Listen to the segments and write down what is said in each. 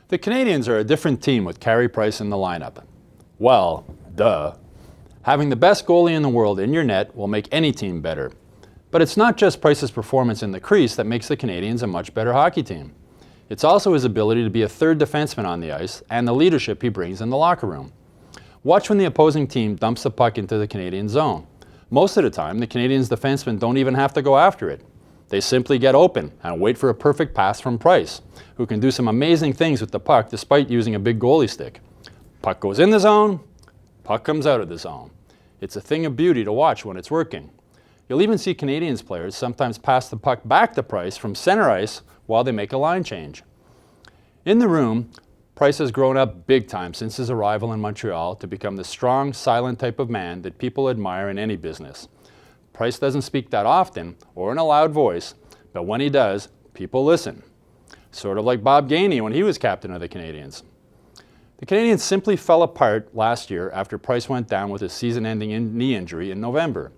The Canadiens are a different team with Carey Price in the lineup. Well, duh. Having the best goalie in the world in your net will make any team better. But it's not just Price's performance in the crease that makes the Canadiens a much better hockey team. It's also his ability to be a third defenseman on the ice and the leadership he brings in the locker room. Watch when the opposing team dumps the puck into the Canadian zone. Most of the time, the Canadiens defensemen don't even have to go after it. They simply get open and wait for a perfect pass from Price, who can do some amazing things with the puck despite using a big goalie stick. Puck goes in the zone, puck comes out of the zone. It's a thing of beauty to watch when it's working. You'll even see Canadiens players sometimes pass the puck back to Price from center ice while they make a line change. In the room, Price has grown up big time since his arrival in Montreal to become the strong, silent type of man that people admire in any business. Price doesn't speak that often or in a loud voice, but when he does, people listen. Sort of like Bob Gainey when he was captain of the Canadiens. The Canadiens simply fell apart last year after Price went down with a season-ending knee injury in November.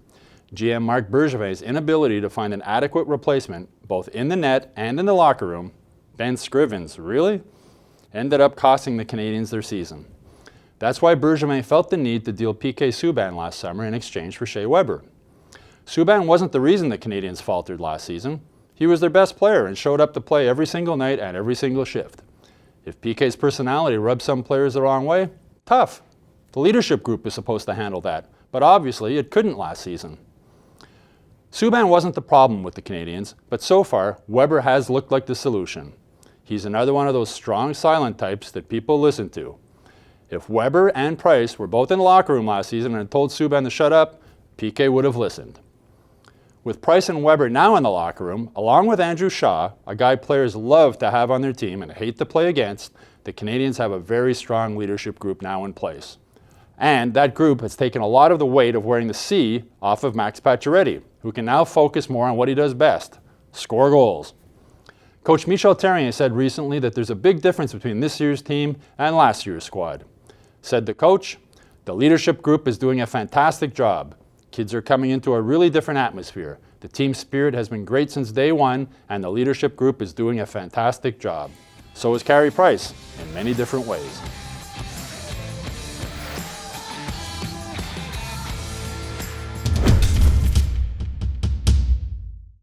GM Marc Bergevin's inability to find an adequate replacement, both in the net and in the locker room, Ben Scrivens, really? Ended up costing the Canadiens their season. That's why Bergevin felt the need to deal PK Subban last summer in exchange for Shea Weber. Subban wasn't the reason the Canadiens faltered last season. He was their best player and showed up to play every single night and every single shift. If PK's personality rubs some players the wrong way, tough. The leadership group is supposed to handle that, but obviously it couldn't last season. Subban wasn't the problem with the Canadiens, but so far, Weber has looked like the solution. He's another one of those strong, silent types that people listen to. If Weber and Price were both in the locker room last season and told Subban to shut up, PK would have listened. With Price and Weber now in the locker room, along with Andrew Shaw, a guy players love to have on their team and hate to play against, the Canadiens have a very strong leadership group now in place. And that group has taken a lot of the weight of wearing the C off of Max Pacioretty, who can now focus more on what he does best, score goals. Coach Michel Therrien said recently that there's a big difference between this year's team and last year's squad. Said the coach, "The leadership group is doing a fantastic job. Kids are coming into a really different atmosphere. The team spirit has been great since day one, and the leadership group is doing a fantastic job." So is Carey Price, in many different ways.